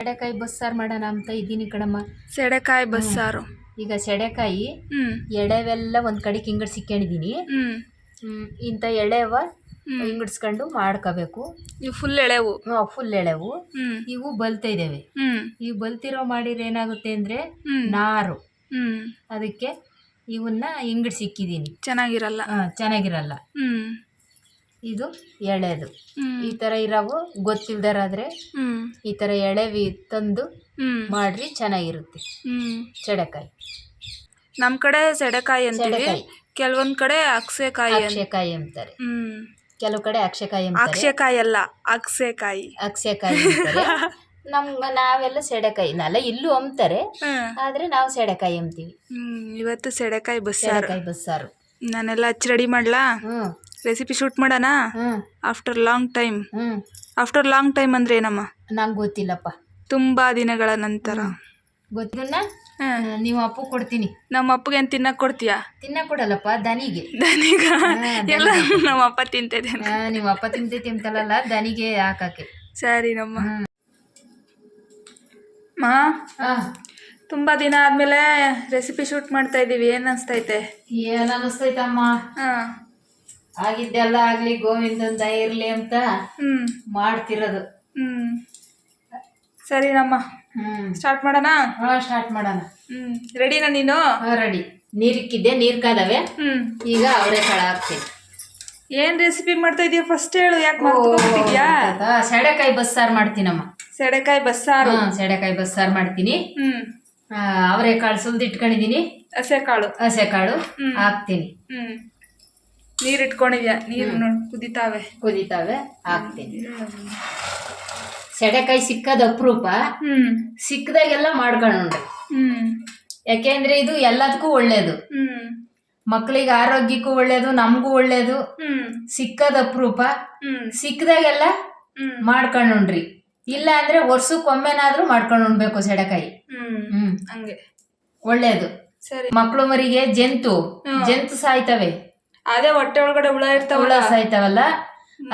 ಸೆಡೆಕಾಯಿ ಬಸ್ಸಾರು ಮಾಡೋಣ ಅಂತ ಇದ್ದೀನಿ ಕಣಮ್ಮ. ಸೆಡೆಕಾಯಿ ಬಸ್ಸಾರು. ಈಗ ಸೆಡೆಕಾಯಿ ಎಳೆವೆಲ್ಲ ಒಂದು ಕಡೆಗೆ ಹಿಂಗಡ್ಸಿಕ್ಕೊಂಡಿದ್ದೀನಿ. ಇಂಥ ಎಳೆವ ಹಿಂಗಡ್ಸ್ಕೊಂಡು ಮಾಡ್ಕೋಬೇಕು. ಇವು ಫುಲ್ ಎಳೆವು. ಫುಲ್ ಎಳೆವು. ಇವು ಬಲ್ತಾ ಇದ್ದೇವೆ. ಇವು ಬಲ್ತಿರೋ ಮಾಡಿದ್ರೆ ಏನಾಗುತ್ತೆ ಅಂದರೆ ನಾರು. ಅದಕ್ಕೆ ಇವನ್ನ ಹಿಂಗಡ್ಸಿಕ್ಕಿದ್ದೀನಿ. ಚೆನ್ನಾಗಿರಲ್ಲ. ಚೆನ್ನಾಗಿರಲ್ಲ. ಇದು ಎಳೆದು. ಈ ಥರ ಇರೋವು ಗೊತ್ತಿಲ್ದಾರಾದ್ರೆ ಈ ಥರ ಎಳೆವಿ ತಂದು ಮಾಡ್ರಿ, ಚೆನ್ನಾಗಿರುತ್ತೆ. ಸೆಡೆಕಾಯಿ ನಮ್ಮ ಕಡೆ ಸೆಡೆಕಾಯಿ ಅಂತೀವಿ, ಕೆಲವೊಂದ್ ಕಡೆ ಅಕ್ಸೆಕಾಯಿ ಅಂತಾರೆ. ಕೆಲವು ಕಡೆ ಅಕ್ಷಕಾಯಿ ಅಕ್ಷಕಾಯಿ ಅಲ್ಲ, ಅಕ್ಸೆಕಾಯಿ ಅಂತಾರೆ. ನಾವೆಲ್ಲ ಸೆಡೆಕಾಯಿ ಇಲ್ಲೂ ಅಂತಾರೆ, ಆದ್ರೆ ನಾವು ಸೆಡೆಕಾಯಿ ಅಂತೀವಿ. ಇವತ್ತು ಸೆಡೆಕಾಯಿ ಬಸ್ಸಾರು. ನಾನೆಲ್ಲ ಹಚ್ಚಿ ರೆಡಿ ಮಾಡ್ಲಾ? ರೆಸಿಪಿ ಶೂಟ್ ಮಾಡೋಣ. ಆಫ್ಟರ್ ಲಾಂಗ್ ಟೈಮ್ ಅಂದ್ರೆ ಏನಮ್ಮ? ನಂಗೆ ಗೊತ್ತಿಲ್ಲಪ್ಪ. ತುಂಬಾ ದಿನಗಳ ನಂತರ. ಗೊತ್ತಿಲ್ಲ. ನೀವು ಅಪ್ಪು ಕೊಡ್ತೀನಿ. ನಮ್ಮ ಅಪ್ಪಗೆ ಏನು ತಿನ್ನಕ್ ಕೊಡ್ತೀಯಾ? ತಿನ್ನಕ್ ಕೊಡಲ್ಲಪ್ಪ, ದನಿಗೆ. ಎಲ್ಲ ನಮ್ಮ ಅಪ್ಪ ತಿಂತಿದ್ದೆ. ನಿಮ್ಮ ಅಪ್ಪ ತಿಂತಲ್ಲ, ದನಿಗೆ ಹಾಕಕ್ಕೆ. ಸರಿ ನಮ್ಮ ತುಂಬಾ ದಿನ ಆದ್ಮೇಲೆ ರೆಸಿಪಿ ಶೂಟ್ ಮಾಡ್ತಾ ಇದೀವಿ. ಏನ್ ಅನ್ಸ್ತೈತೆ? ಏನ್ ಅನಿಸ್ತೈತಮ್ಮ, ಆಗಿದ್ದೆಲ್ಲ ಆಗ್ಲಿ ಗೋವಿಂದನ್ ದಯ ಇರ್ಲಿ ಅಂತ ಮಾಡ್ತಿರೋದು. ಸರಿ ನಮ್ಮ ಸ್ಟಾರ್ಟ್ ಮಾಡೋಣ. ಸ್ಟಾರ್ಟ್ ಮಾಡೋಣ. ರೆಡಿನಾ ನೀನು? ರೆಡಿ. ನೀರಿಕ್ಕಿದ್ದೆ, ನೀರ್ ಕಾದವೆ. ಈಗ ಅವರೆಕಾಳು ಹಾಕ್ತೀನಿ. ಏನ್ ರೆಸಿಪಿ ಮಾಡ್ತಾ ಇದೀಯ ಫಸ್ಟ್ ಹೇಳು, ಯಾಕೆ ಮಾಡ್ತಿದ್ಯಾ? ಸೆಡೆಕಾಯಿ ಬಸ್ಸಾರು ಮಾಡ್ತೀನಮ್ಮ. ಸೆಡೆಕಾಯಿ ಬಸ್ಸಾರು ಮಾಡ್ತೀನಿ. ಅವರೆಕಾಳು ಸುಲ್ದಿಟ್ಕೊಂಡಿದೀನಿ. ಹಸೆಕಾಳು ಹಾಕ್ತೀನಿ. ನೀರ್ ಇಟ್ಕೊಂಡಿದ್ಯಾ? ನೀರು ಕುದಿತಾವೆ, ಹಾಕ್ತೀನಿ. ಸೆಡೆಕಾಯಿ ಸಿಕ್ಕದ ಅಪರೂಪ. ಸಿಕ್ಕದಾಗೆಲ್ಲ ಮಾಡ್ಕೊಂಡ್ರಿ. ಯಾಕೆಂದ್ರೆ ಇದು ಎಲ್ಲದಕ್ಕೂ ಒಳ್ಳೇದು. ಮಕ್ಕಳಿಗೆ ಆರೋಗ್ಯಕ್ಕೂ ಒಳ್ಳೇದು, ನಮಗೂ ಒಳ್ಳೇದು. ಸಿಕ್ಕದ ಅಪರೂಪ. ಸಿಕ್ಕದಾಗೆಲ್ಲ ಮಾಡ್ಕೊಂಡ್ರಿ. ಇಲ್ಲ ಅಂದ್ರೆ ವರ್ಷಕ್ಕೊಮ್ಮೆನಾದ್ರೂ ಮಾಡ್ಕೊಂಡು ಉಣ್ಬೇಕು ಸೆಡೆಕಾಯಿ. ಹಂಗೆ ಒಳ್ಳೇದು. ಸರಿ. ಮಕ್ಕಳು ಮರಿಗೆ ಜಂತು ಸಾಯ್ತವೆ. ಅದೇ ಹೊಟ್ಟೆ ಒಳಗಡೆ ಹುಳ ಸಾಯ್ತಾವಲ್ಲ,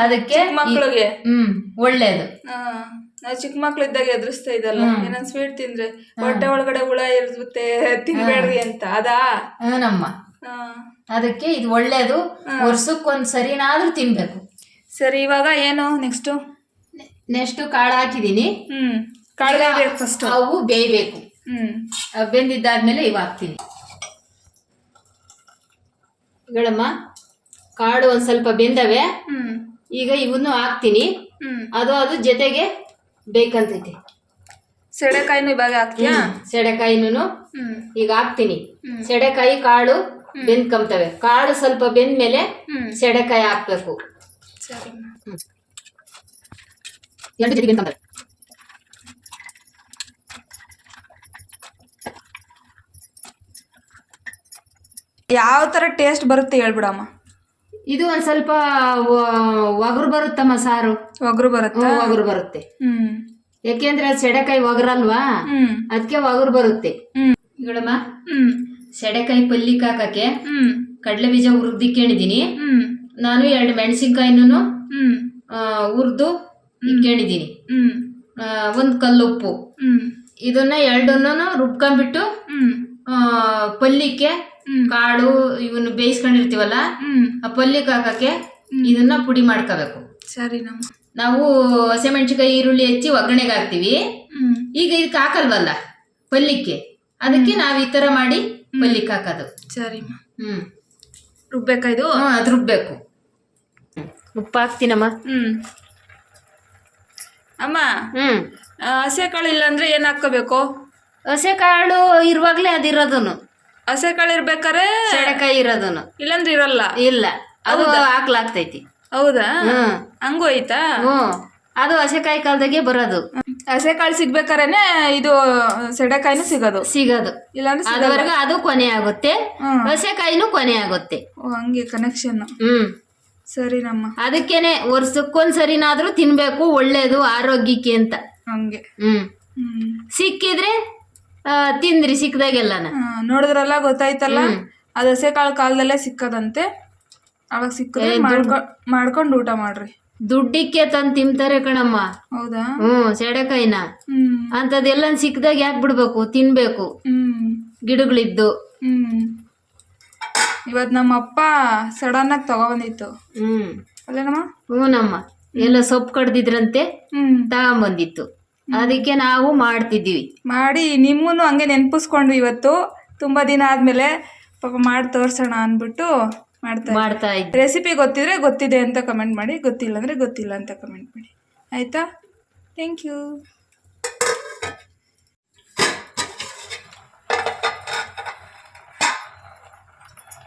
ಅದಕ್ಕೆ ಮಕ್ಕಳಿಗೆ ಒಳ್ಳೇದು. ನಾವು ಚಿಕ್ಕ ಮಕ್ಳು ಇದ್ದಾಗ ಎದುರಿಸ್ತಾ ಇದ್ದಲ್ಲ, ಏನನ್ ಸ್ವೀಟ್ ತಿಂದ್ರೆ ಹೊಟ್ಟೆ ಒಳಗಡೆ ಹುಳ ಇರುತ್ತೆ, ತಿನ್ಬೇಡ್ರಿ ಅಂತ. ಅದಾ ನಮ್ಮ ಅದಕ್ಕೆ ಇದು ಒಳ್ಳೇದು. ವರ್ಷಕ್ಕೊಂದ್ ಸರಿನಾದ್ರೂ ತಿನ್ಬೇಕು. ಸರಿ, ಇವಾಗ ಏನು ನೆಕ್ಸ್ಟ್ ಕಾಳು ಹಾಕಿದೀನಿ. ಕಾಳು ಫಸ್ಟ್ ಅವು ಬೇಯಬೇಕು. ಬೆಂದಿದ್ದಾದ್ಮೇಲೆ ಇವು ಹಾಕ್ತೀನಿ. ಗಳಮ್ಮ, ಕಾಳು ಒಂದ್ ಸ್ವಲ್ಪ ಬೆಂದವೆ. ಈಗ ಇವನ್ನು ಹಾಕ್ತೀನಿ. ಅದು ಜೊತೆಗೆ ಬೇಕಂತೈತಿ. ಸೆಡೆಕಾಯಿನೂ ಇವಾಗ ಹಾಕ್ತೀಯಾ? ಸೆಡೆಕಾಯಿನೂ ಈಗ ಹಾಕ್ತೀನಿ. ಸೆಡೆಕಾಯಿ ಕಾಳು ಬೆಂದ್ಕೊಂತವೆ. ಕಾಳು ಸ್ವಲ್ಪ ಬೆಂದ್ಮೇಲೆ ಸೆಡೆಕಾಯಿ ಹಾಕ್ಬೇಕು. ಎರಡು ಜೊತೆಗೆ ಬೆಂದ್ಕೊಂತವೆ. ಯಾವ ತರ ಟೇಸ್ಟ್ ಬರುತ್ತೆ ಹೇಳ್ಬಿಡಮ್ಮ. ಇದು ಒಂದ್ ಸ್ವಲ್ಪ ಒಗರು ಬರುತ್ತಮ್ಮ. ಸಾರು ಒಗರು ಬರುತ್ತೆ. ಯಾಕೆಂದ್ರೆ ಸೆಡೆಕಾಯಿ ಒಗರಲ್ವಾ, ಅದಕ್ಕೆ ಒಗರು ಬರುತ್ತೆ. ಈಗಳಮ್ಮ, ಸೆಡೆಕಾಯಿ ಪಲ್ಯಕ್ ಹಾಕಕ್ಕೆ ಕಡಲೆ ಬೀಜ ಹುರಿದಿಕ್ಕೊಂಡಿದೀನಿ. ನಾನು 2 ಮೆಣಸಿನ್ಕಾಯಿನೂ ಹುರಿದು ಇಕ್ಕೊಂಡಿದೀನಿ. 1 ಕಲ್ಲುಪ್ಪು. ಇದನ್ನ 2 ರುಬ್ಕೊಂಡ್ಬಿಟ್ಟು ಪಲ್ಯಕ್ಕೆ ಕಾಳು ಇವನ್ನ ಬೇಯಿಸ್ಕೊಂಡಿರ್ತೀವಲ್ಲ, ಆ ಪಲ್ಯಕ್ಕೆ ಹಾಕಕ್ಕೆ ಇದನ್ನ ಪುಡಿ ಮಾಡ್ಕೋಬೇಕು. ಸರಿ. ನಾವು ಹಸಿಮೆಣಸಿನಕಾಯಿ ಈರುಳ್ಳಿ ಹೆಚ್ಚಿ ಒಗ್ಗರಣೆಗೆ ಹಾಕ್ತಿವಿ. ಈಗ ಇದಕ್ಕೆ ಹಾಕಲ್ವಲ್ಲ ಪಲ್ಯಕ್ಕೆ, ಅದಕ್ಕೆ ನಾವ್ ಈ ತರ ಮಾಡಿ ಪಲ್ಯಕ್ಕೆ ಹಾಕೋದು. ಸರಿ. ರುಬ್ಬೇಕಾ ಇದು? ಅದು ರುಬ್ಬೇಕು. ಉಪ್ಪು ಹಾಕ್ತೀನಮ್ಮ. ಅಮ್ಮ, ಹಸೆ ಕಾಳು ಇಲ್ಲ ಅಂದ್ರೆ ಏನ್ ಹಾಕೋಬೇಕು? ಹಸೆ ಕಾಳು ಇರುವಾಗ್ಲೇ ಅದಿರೋದನು. ಹಸೆ ಕಾಳು ಇರ್ಬೇಕಾರೆ ಸೆಡೆಕಾಯಿ ಇರೋದನು, ಇಲ್ಲಂದ್ರೆ ಇರಲ್ಲ. ಇಲ್ಲ, ಅದು ಹಾಕ್ಲಾಗ್ತೈತಿ. ಹೌದಾ? ಹಂಗೂ ಐತಾ? ಅದು ಹಸೆಕಾಯಿ ಕಾಲದಾಗೆ ಬರೋದು. ಹಸೆ ಕಾಳು ಸಿಗ್ಬೇಕಾರೇನೆ ಇದು ಸೆಡೆಕಾಯಿನೂ ಸಿಗೋದು. ಇಲ್ಲಾಂದ್ರೆ ಅದುವರೆಗೆ ಅದು ಕೊನೆ ಆಗುತ್ತೆ, ಹಸೆಕಾಯಿನೂ ಕೊನೆ ಆಗುತ್ತೆ. ಹಂಗೆ ಕನೆಕ್ಷನ್. ಸರಿ ನಮ್ಮ. ಅದಕ್ಕೇನೆ ವರ್ಷಕ್ಕೊಂದ್ಸರಿನಾದ್ರೂ ತಿನ್ಬೇಕು, ಒಳ್ಳೇದು ಆರೋಗ್ಯಕ್ಕೆ ಅಂತ. ಹಂಗೆ. ಸಿಕ್ಕಿದ್ರೆ ತಿಂದ್ರಿ, ಸಿಕ್ಕದಾಗೆಲ್ಲನ. ನೋಡಿದ್ರಲ್ಲ, ಗೊತ್ತಾಯ್ತಲ್ಲ. ಅದು ಹಸೆ ಕಾಳು ಕಾಲದಲ್ಲೇ ಸಿಕ್ಕದಂತೆ. ಅವಾಗ ಸಿಕ್ಕದ್ರೆ ಮಾಡ್ಕೊಂಡು ಊಟ ಮಾಡ್ರಿ. ದುಡ್ಡಿಕ್ಕೆ ತಂದು ತಿಂತಾರೆ ಕಣಮ್ಮ. ಹೌದಾ? ಸೆಡೆಕಾಯಿನ ಹ್ಮ್ ಅಂಥದ್ದೆಲ್ಲ ಸಿಕ್ಕಿದಾಗ ಯಾಕೆ ಬಿಡ್ಬೇಕು, ತಿನ್ಬೇಕು ಹ್ಮ್ ಗಿಡಗಳಿದ್ದು. ಹ್ಮ್ ಇವತ್ತು ನಮ್ಮ ಅಪ್ಪ ಸಡನ್ ಆಗಿ ತಗೊಬಂದಿತ್ತು. ಅಲ್ಲೇನಮ್ಮ? ಹ್ಞೂನಮ್ಮ, ಎಲ್ಲ ಸೊಪ್ಪು ಕಡ್ದಿದ್ರಂತೆ, ತಗೊಂಬಂದಿತ್ತು. ಅದಕ್ಕೆ ನಾವು ಮಾಡ್ತಿದ್ದೀವಿ. ಮಾಡಿ ನಿಮ್ಮನ್ನು ಹಂಗೆ ನೆನಪಿಸ್ಕೊಂಡ್ವಿ ಇವತ್ತು, ತುಂಬ ದಿನ ಆದಮೇಲೆ ಪಾಪ ಮಾಡಿ ತೋರಿಸೋಣ ಅಂದ್ಬಿಟ್ಟು ಮಾಡ್ತಾ ಇದ್ವಿ. ರೆಸಿಪಿ ಗೊತ್ತಿದ್ರೆ ಗೊತ್ತಿದೆ ಅಂತ ಕಮೆಂಟ್ ಮಾಡಿ, ಗೊತ್ತಿಲ್ಲ ಅಂದರೆ ಗೊತ್ತಿಲ್ಲ ಅಂತ ಕಮೆಂಟ್ ಮಾಡಿ, ಆಯಿತಾ? Thank you.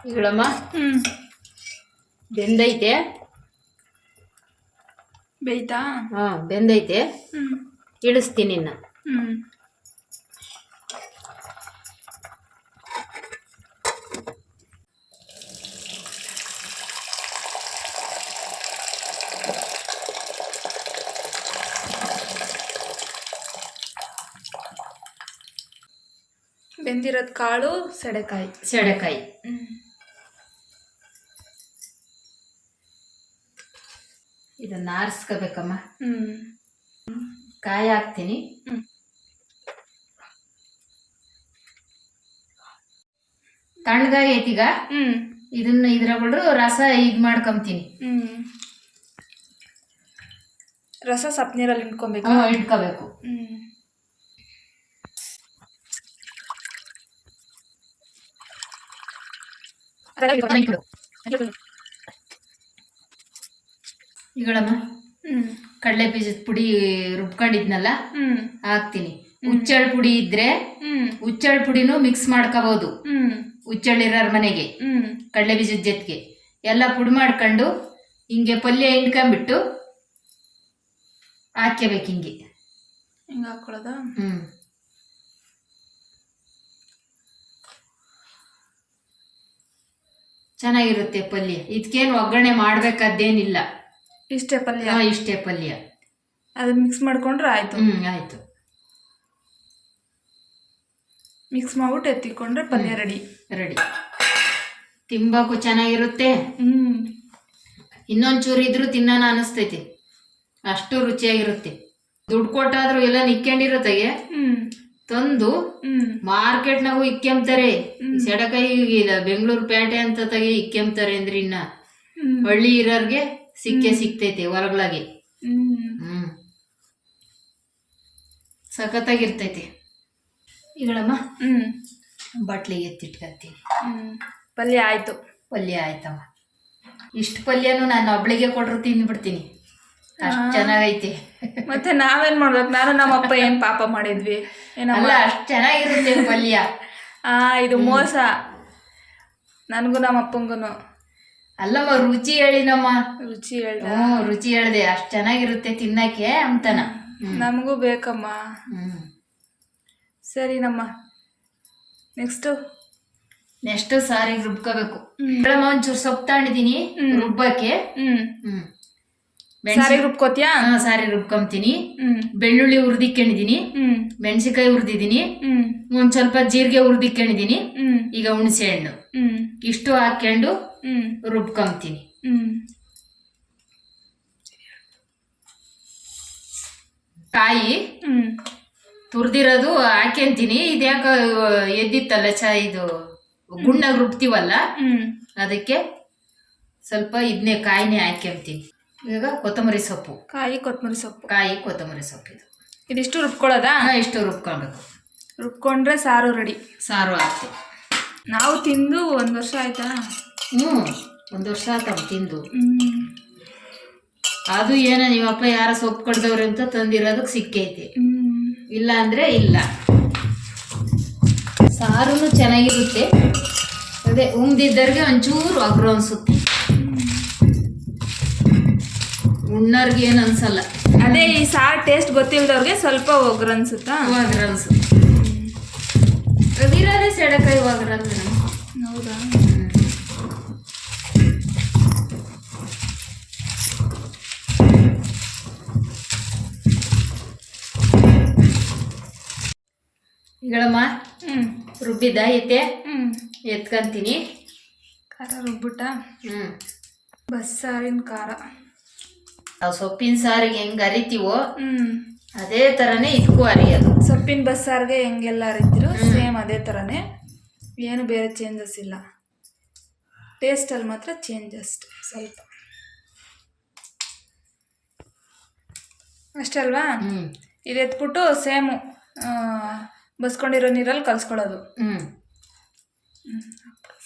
ಈಗಳಮ್ಮ ಬೆಂದೈತೆ. ಬೇಯ್ತಾ? ಬೆಂದೈತೆ. ಇಳಿಸ್ತೀನಿ ಇನ್ನ. ಬೆಂದಿರೋದು ಕಾಳು ಸೆಡೆಕಾಯಿ. ಇದನ್ನ ಆರಿಸ್ಕೋಬೇಕಮ್ಮ. ಕಾಯಿ ಹಾಕ್ತೀನಿ. ತಣ್ಣಗಾಗೈತೀಗ. ಇದನ್ನ ಇದ್ರಗಳು ರಸ ಇದು ಮಾಡ್ಕೊಂತೀನಿ. ರಸ ಸಪ್ ನೀರಲ್ಲಿ ಇಟ್ಕೊಬೇಕು. ಇಟ್ಕೋಬೇಕು. ಈಗಳಮ್ಮ ಕಡಲೆ ಬೀಜದ ಪುಡಿ ರುಬ್ಕೊಂಡಿದ್ನಲ್ಲ ಹಾಕ್ತೀನಿ. ಹುಚ್ಚಳ ಪುಡಿ ಇದ್ರೆ ಹುಚ್ಚಳ ಪುಡಿನೂ ಮಿಕ್ಸ್ ಮಾಡ್ಕೋಬಹುದು. ಹುಚ್ಚಳಿರೋರ್ ಮನೆಗೆ ಕಡಲೆ ಬೀಜದ ಜೊತೆಗೆ ಎಲ್ಲ ಪುಡಿ ಮಾಡ್ಕೊಂಡು ಹಿಂಗೆ ಪಲ್ಯ ಹಿಂಡ್ಕೊಂಡ್ಬಿಟ್ಟು ಹಾಕ್ಯಬೇಕು. ಹಿಂಗೆ ಹಾಕೊಳ್ಳೋದ? ಚೆನ್ನಾಗಿರುತ್ತೆ ಪಲ್ಯ. ಇದಕ್ಕೇನು ಒಗ್ಗರಣೆ ಮಾಡ್ಬೇಕಾದ್ದೇನಿಲ್ಲ. ಇಷ್ಟೇ ಪಲ್ಯ? ಇಷ್ಟೇ ಪಲ್ಯ. ಅದನ್ನ ಮಿಕ್ಸ್ ಮಾಡ್ಕೊಂಡ್ರೆ ಆಯ್ತು. ಆಯ್ತು. ಮಿಕ್ಸ್ ಮಾಡ್ಬಿಟ್ಟು ಎತ್ತಿಕೊಂಡ್ರೆ ಪಲ್ಯ ರೆಡಿ. ತಿಂಬಾಕು ಚೆನ್ನಾಗಿರುತ್ತೆ. ಇನ್ನೊಂಚೂರು ಇದ್ರೂ ತಿನ್ನೋಣ ಅನಿಸ್ತೈತಿ, ಅಷ್ಟು ರುಚಿಯಾಗಿರುತ್ತೆ. ದುಡ್ಡು ಕೊಟ್ಟಾದ್ರೂ ಎಲ್ಲ ನಿಕ್ಕೊಂಡಿರತ್ತಾಗೆ ತಂದು ಮಾರ್ಕೆಟ್ನಾಗೂ ಇಕ್ಕೆಂಬ್ತಾರೆ. ಸೆಡೆಕಾಯಿ ಬೆಂಗಳೂರು ಪೇಟೆ ಅಂತ ತಗೆ ಇಕ್ಕೆಂಬ್ತಾರೆ ಅಂದ್ರೆ ಇನ್ನ ಹಳ್ಳಿ ಇರೋರ್ಗೆ ಸಿಗ್ತೈತೆ ಹೊರಗಳಾಗೆ. ಸಖತ್ತಾಗಿರ್ತೈತೆ. ಈಗಳಮ್ಮ ಬಟ್ಲಿಗೆ ಎತ್ತಿಟ್ಕೊತೀನಿ. ಪಲ್ಯ ಆಯ್ತು. ಆಯ್ತಮ್ಮ. ಇಷ್ಟು ಪಲ್ಯನು ನಾನು ಒಬ್ಳಿಗೆ ಕೊಟ್ರು ತಿಂದ್ಬಿಡ್ತೀನಿ, ಅಷ್ಟು ಚೆನ್ನಾಗೈತೆ. ಮತ್ತೆ ನಾವೇನ್ ಮಾಡ್ಬೇಕು? ನಾನು ನಮ್ಮ ಅಪ್ಪ ಏನ್ ಪಾಪ ಮಾಡಿದ್ವಿ? ಅಲ್ಲ, ಅಷ್ಟು ಚೆನ್ನಾಗಿರುತ್ತೆ ಪಲ್ಯ. ಇದು ಮೋಸ ನನಗೂ ನಮ್ಮ ಅಪ್ಪಂಗೂ. ಅಲ್ಲಮ್ಮ, ರುಚಿ ಹೇಳಿನಮ್ಮ. ರುಚಿ ಹೇಳ್ದೆ. ಅಷ್ಟು ಚೆನ್ನಾಗಿರುತ್ತೆ ತಿನ್ನಕ್ಕೆ ಅಂತನ. ನಮಗೂ ಬೇಕಮ್ಮ. ಸರಿನಮ್ಮ. ನೆಕ್ಸ್ಟ್ ಸಾರಿ ರುಬ್ಕೋಬೇಕು. ಒಂಚೂರು ಸೊಪ್ಪು ತಗೊಂಡಿದ್ದೀನಿ ರುಬ್ಬಕ್ಕೆ. ಸಾರಿ ರುಬ್ಕೋತಿಯಾ? ಸಾರಿ ರುಬ್ಕೊಂತೀನಿ. ಬೆಳ್ಳುಳ್ಳಿ ಹುರಿದಿಕ್ಕೊಂಡಿದೀನಿ, ಮೆಣಸಿನ್ಕಾಯಿ ಹುರಿದಿದ್ದೀನಿ, ಒಂದ್ ಸ್ವಲ್ಪ ಜೀರಿಗೆ ಹುರಿದಿಕ್ಕೊಂಡಿದೀನಿ. ಈಗ ಹುಣಸೆ ಹಣ್ಣು ಇಷ್ಟು ಹಾಕೊಂಡು ರುಬ್ಕೊಂತೀನಿ. ಕಾಯಿ ತುರ್ದಿರೋದು ಹಾಕ್ಯಂತೀನಿ. ಇದ್ಯಾಕ ಎದ್ದಿತ್ತಲ್ಲ ಇದು ಗುಂಡಾಗ ರುಬ್ತೀವಲ್ಲ, ಅದಕ್ಕೆ ಸ್ವಲ್ಪ ಇದನ್ನೇ ಕಾಯಿನೇ ಹಾಕ್ಯಂತೀನಿ. ಈಗ ಕೊತ್ತಂಬರಿ ಸೊಪ್ಪು, ಕಾಯಿ ಕೊತ್ತಂಬರಿ ಸೊಪ್ಪು ಇದಿಷ್ಟು ರುಬ್ಕೊಳ್ಳೋದಾ? ಇಷ್ಟು ರುಬ್ಕೊಳ್ಬೇಕು. ರುಬ್ಕೊಂಡ್ರೆ ಸಾರು ರೆಡಿ. ಸಾರು ಆಯ್ತು. ನಾವು ತಿಂದು 1 ವರ್ಷ ಆಯ್ತಾ? 1 ವರ್ಷ ಆಯ್ತವ ತಿಂದು. ಅದು ಏನೋ ನೀವಪ್ಪ ಯಾರ ಸೊಪ್ಪು ಕಡ್ದವ್ರೆ ಅಂತ ತಂದಿರೋದಕ್ಕೆ ಸಿಕ್ಕೈತೆ, ಇಲ್ಲ ಅಂದ್ರೆ ಇಲ್ಲ. ಸಾರು ಚೆನ್ನಾಗಿರುತ್ತೆ. ಅದೇ ಉಮ್ದಿದ್ದವ್ರಿಗೆ ಒಂಚೂರು ಒಗ್ರು ಅನ್ಸುತ್ತೆ, ಉಣ್ಣೋರ್ಗೆ ಏನು ಅನ್ಸಲ್ಲ. ಅದೇ ಈ ಸಾರು ಟೇಸ್ಟ್ ಗೊತ್ತಿಲ್ದವ್ರಿಗೆ ಸ್ವಲ್ಪ ಒಗ್ರು ಅನ್ಸುತ್ತಾ? ಒಗ್ರು ಅನ್ಸುತ್ತೆ. ಅದಿರೋದೇ ಸೆಡೆಕಾಯಿ ಒಗ್ರು ಅಂದ್ರೆ. ಹೌದಾ? ಈಗಳಮ್ಮ ರುಬ್ಬಿದ್ದೈತೆ, ಎತ್ಕೊಂತೀನಿ. ಖಾರ ರುಬ್ಬಿಟ್ಟ? ಬಸ್ಸಾರಿನ ಖಾರ ನಾವು ಸೊಪ್ಪಿನ ಸಾರಿಗೆ ಹೆಂಗ್ ಅರಿತೀವೋ ಹ್ಞೂ ಅದೇ ಥರನೇ ಇದಕ್ಕೂ ಅರಿಯೋದು. ಸೊಪ್ಪಿನ ಬಸ್ಸಾರಿಗೆ ಹೆಂಗೆಲ್ಲ ಅರಿತಿರೋ ಸೇಮ್ ಅದೇ ಥರನೇ, ಏನು ಬೇರೆ ಚೇಂಜಸ್ ಇಲ್ಲ. ಟೇಸ್ಟಲ್ಲಿ ಮಾತ್ರ ಚೇಂಜ್ ಅಷ್ಟೆ ಸ್ವಲ್ಪ ಅಷ್ಟೇ ಅಲ್ವಾ. ಇದು ಎತ್ಬಿಟ್ಟು ಸೇಮು ಬಸ್ಕೊಂಡಿರೋ ನೀರಲ್ಲಿ ಕಲ್ಸ್ಕೊಳ್ಳೋದು.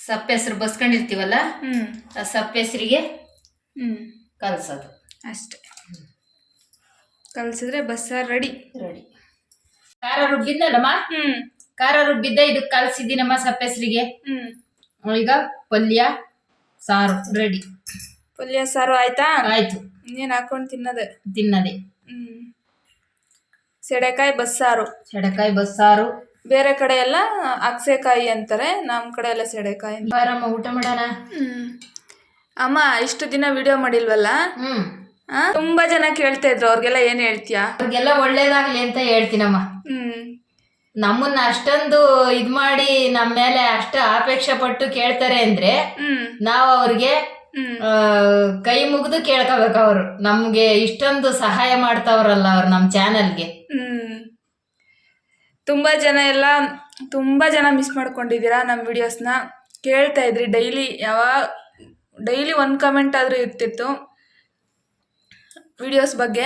ಸಪ್ಪೆಸ್ರು ಬಸ್ಕೊಂಡಿರ್ತೀವಲ್ಲ, ಆ ಸಪ್ಪೆಸ್ರಿಗೆ ಕಲ್ಸೋದು ಅಷ್ಟೆ. ಕಲ್ಸಿದ್ರೆ ಬಸ್ಸಾರು ರೆಡಿ. ಖಾರ ರುಬ್ಬಿದ್ನಲ್ಲಮ್ಮ, ಖಾರ ರುಬ್ಬಿದ್ದ ಇದಕ್ಕೆ ಕಲ್ಸಿದ್ದೀನಮ್ಮ ಸಪ್ಪೆಸ್ರಿಗೆ. ಈಗ ಪಲ್ಯ ಸಾರು ರೆಡಿ. ಪಲ್ಯ ಸಾರು ಆಯ್ತಾ? ಆಯ್ತು. ಇನ್ನೇನು ಹಾಕೊಂಡು ತಿನ್ನದೆ. ಸೆಡೆಕಾಯಿ ಬಸ್ಸಾರು. ಸೆಡೆಕಾಯಿ ಬಸ್ಸಾರು. ಬೇರೆ ಕಡೆ ಎಲ್ಲ ಅಗಸೆಕಾಯಿ ಅಂತಾರೆ, ನಮ್ಮ ಕಡೆ ಎಲ್ಲ ಸೆಡೆಕಾಯಿ. ಬಾರಮ್ಮ ಊಟ ಮಾಡೋಣ. ಅಮ್ಮ ಇಷ್ಟು ದಿನ ವಿಡಿಯೋ ಮಾಡಿಲ್ವಲ್ಲ, ತುಂಬಾ ಜನ ಕೇಳ್ತಾ ಇದ್ರು, ಅವ್ರಿಗೆಲ್ಲ ಏನ್ ಹೇಳ್ತೀಯಾ? ಅವ್ರಿಗೆಲ್ಲ ಒಳ್ಳೇದಾಗ್ಲಿ ಅಂತ ಹೇಳ್ತೀನಮ್ಮ. ನಮ್ಮನ್ನ ಅಷ್ಟೊಂದು ಇದ್ ಮಾಡಿ ನಮ್ಮ ಮೇಲೆ ಅಷ್ಟು ಅಪೇಕ್ಷೆ ಪಟ್ಟು ಕೇಳ್ತಾರೆ ಅಂದ್ರೆ ನಾವು ಅವ್ರಿಗೆ ಕೈ ಮುಗಿದು ಕೇಳ್ಕೋಬೇಕು. ಅವರು ನಮ್ಗೆ ಇಷ್ಟೊಂದು ಸಹಾಯ ಮಾಡ್ತಾವ್ರಲ್ಲ ಅವ್ರು ನಮ್ಮ ಚಾನಲ್ಗೆ. ತುಂಬಾ ಜನ ಮಿಸ್ ಮಾಡ್ಕೊಂಡಿದ್ದೀರಾ ನಮ್ಮ ವಿಡಿಯೋಸ್ನ. ಕೇಳ್ತಾ ಇದ್ರಿ ಡೈಲಿ ಒಂದು ಕಮೆಂಟ್ ಆದ್ರೂ ಇರ್ತಿತ್ತು ವಿಡಿಯೋಸ್ ಬಗ್ಗೆ.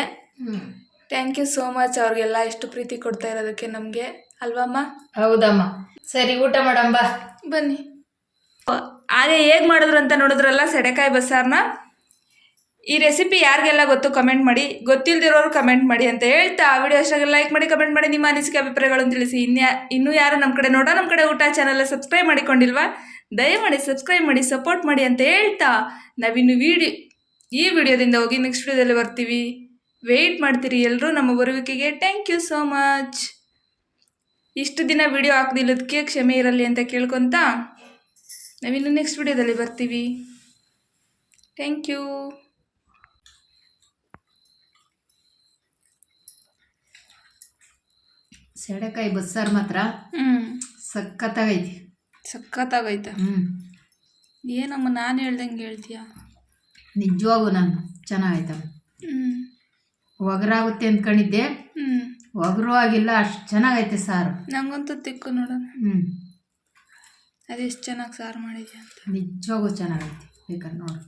ಥ್ಯಾಂಕ್ ಯು ಸೋ ಮಚ್ ಅವ್ರಿಗೆಲ್ಲ ಇಷ್ಟು ಪ್ರೀತಿ ಕೊಡ್ತಾ ಇರೋದಕ್ಕೆ ನಮಗೆ, ಅಲ್ವಮ್ಮ? ಹೌದಮ್ಮ. ಸರಿ ಊಟ ಮಾಡಂಬ, ಬನ್ನಿ. ಹಾಗೆ ಹೇಗೆ ಮಾಡಿದ್ರು ಅಂತ ನೋಡಿದ್ರಲ್ಲ ಸೆಡೆಕಾಯಿ ಬಸ್ಸಾರನ್ನ. ಈ ರೆಸಿಪಿ ಯಾರಿಗೆಲ್ಲ ಗೊತ್ತು ಕಮೆಂಟ್ ಮಾಡಿ, ಗೊತ್ತಿಲ್ದಿರೋರು ಕಮೆಂಟ್ ಮಾಡಿ ಅಂತ ಹೇಳ್ತಾ ವಿಡಿಯೋ ಅಷ್ಟಾಗಿ ಲೈಕ್ ಮಾಡಿ, ಕಮೆಂಟ್ ಮಾಡಿ, ನಿಮ್ಮ ಅನಿಸಿಕೆ ಅಭಿಪ್ರಾಯಗಳನ್ನು ತಿಳಿಸಿ. ಇನ್ನೂ ಯಾರು ನಮ್ಮ ಕಡೆ ಊಟ ಚಾನಲ್ ಸಬ್ಸ್ಕ್ರೈಬ್ ಮಾಡಿಕೊಂಡಿಲ್ವಾ? ದಯಮಾಡಿ ಸಬ್ಸ್ಕ್ರೈಬ್ ಮಾಡಿ, ಸಪೋರ್ಟ್ ಮಾಡಿ ಅಂತ ಹೇಳ್ತಾ ನಾವಿನ್ನು ಈ ವಿಡಿಯೋದಿಂದ ಹೋಗಿ ನೆಕ್ಸ್ಟ್ ವಿಡಿಯೋದಲ್ಲಿ ಬರ್ತೀವಿ. ವೆಯ್ಟ್ ಮಾಡ್ತೀರಿ ಎಲ್ಲರೂ ನಮ್ಮ ಬರುವಿಕೆಗೆ. Thank you so much. ಇಷ್ಟು ದಿನ ವಿಡಿಯೋ ಹಾಕ್ದಿಲ್ಲದಕ್ಕೆ ಕ್ಷಮೆ ಇರಲಿ ಅಂತ ಕೇಳ್ಕೊತ ನಾವಿನ್ನು ನೆಕ್ಸ್ಟ್ ವಿಡಿಯೋದಲ್ಲಿ ಬರ್ತೀವಿ. Thank you. ಸೆಡೆಕಾಯಿ ಬಸ್ಸಾರು ಮಾತ್ರ ಸಖತ್ತಾಗೈತೆ. ಏನಮ್ಮ ನಾನು ಹೇಳ್ದಂಗೆ ಹೇಳ್ತೀಯ? ನಿಜವಾಗೂ ನಾನು ಚೆನ್ನಾಗೈತಮ್ಮ. ಒಗರಾಗುತ್ತೆ ಅಂದ್ಕೊಂಡಿದ್ದೆ, ಒಗರು ಆಗಿಲ್ಲ, ಅಷ್ಟು ಚೆನ್ನಾಗೈತೆ ಸಾರು. ನಂಗಂತೂ ತಿಕ್ಕು ನೋಡೋಣ ಅದೆಷ್ಟು ಚೆನ್ನಾಗಿ ಸಾರು ಮಾಡಿದ್ಯಾ ಅಂತ. ನಿಜವಾಗೂ ಚೆನ್ನಾಗೈತೆ, ಬೇಕಾದ್ರೆ ನೋಡು.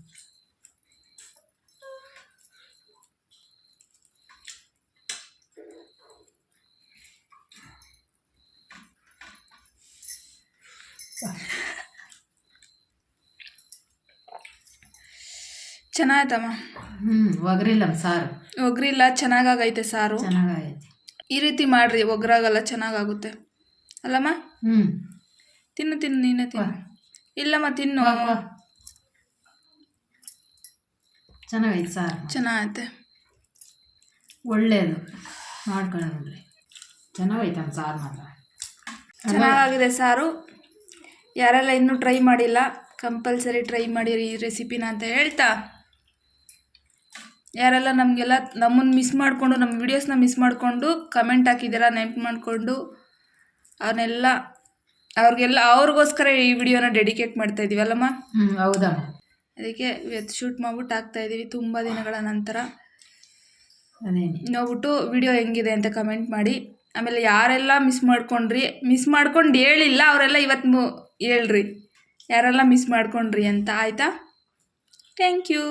ಚೆನ್ನಾಯ್ತಮ್ಮ. ಒಗರಿಲ್ಲ ಸಾರು, ಒಗ್ರಿಲ್ಲ, ಚೆನ್ನಾಗೈತೆ ಸಾರು. ಚೆನ್ನಾಗೈತೆ. ಈ ರೀತಿ ಮಾಡ್ರಿ, ಒಗ್ರಾಗಲ್ಲ, ಚೆನ್ನಾಗಾಗುತ್ತೆ ಅಲ್ಲಮ್ಮ? ತಿನ್ನು ನೀನೇ ತಿನ್ನು. ಇಲ್ಲಮ್ಮ ತಿನ್ನು. ಚೆನ್ನಾಗೈತೆ ಸಾರು, ಚೆನ್ನಾಗೈತೆ, ಒಳ್ಳೇದು ಮಾಡ್ಕೊಳ್ಳಿ ನೋಡ್ರಿ. ಚೆನ್ನಾಗೈತಮ್ಮ ಸಾರು ಮಾತ್ರ, ಚೆನ್ನಾಗಿದೆ ಸಾರು. ಯಾರೆಲ್ಲ ಇನ್ನೂ ಟ್ರೈ ಮಾಡಿಲ್ಲ ಕಂಪಲ್ಸರಿ ಟ್ರೈ ಮಾಡಿರಿ ಈ ರೆಸಿಪಿನ ಅಂತ ಹೇಳ್ತಾ, ಯಾರೆಲ್ಲ ನಮ್ಮನ್ನು ಮಿಸ್ ಮಾಡಿಕೊಂಡು, ನಮ್ಮ ವೀಡಿಯೋಸ್ನ ಮಿಸ್ ಮಾಡಿಕೊಂಡು ಕಮೆಂಟ್ ಹಾಕಿದ್ದೀರಾ ನೆನ್ಪು ಮಾಡಿಕೊಂಡು, ಅವ್ರಿಗೋಸ್ಕರ ಈ ವಿಡಿಯೋನ ಡೆಡಿಕೇಟ್ ಮಾಡ್ತಾ ಇದೀವಲ್ಲಮ್ಮ? ಹೌದಮ್ಮ. ಅದಕ್ಕೆ ಇವತ್ತು ಶೂಟ್ ಮಾಡ್ಬಿಟ್ಟು ಹಾಕ್ತಾ ಇದ್ದೀವಿ ತುಂಬ ದಿನಗಳ ನಂತರ. ನೋಡ್ಬಿಟ್ಟು ವಿಡಿಯೋ ಹೆಂಗಿದೆ ಅಂತ ಕಮೆಂಟ್ ಮಾಡಿ. ಆಮೇಲೆ ಯಾರೆಲ್ಲ ಮಿಸ್ ಮಾಡ್ಕೊಂಡು ಹೇಳಿಲ್ಲ ಅವರೆಲ್ಲ ಇವತ್ತು ಹೇಳ್ರಿ ಯಾರೆಲ್ಲ ಮಿಸ್ ಮಾಡ್ಕೊಂಡ್ರಿ ಅಂತ, ಆಯಿತಾ? Thank you.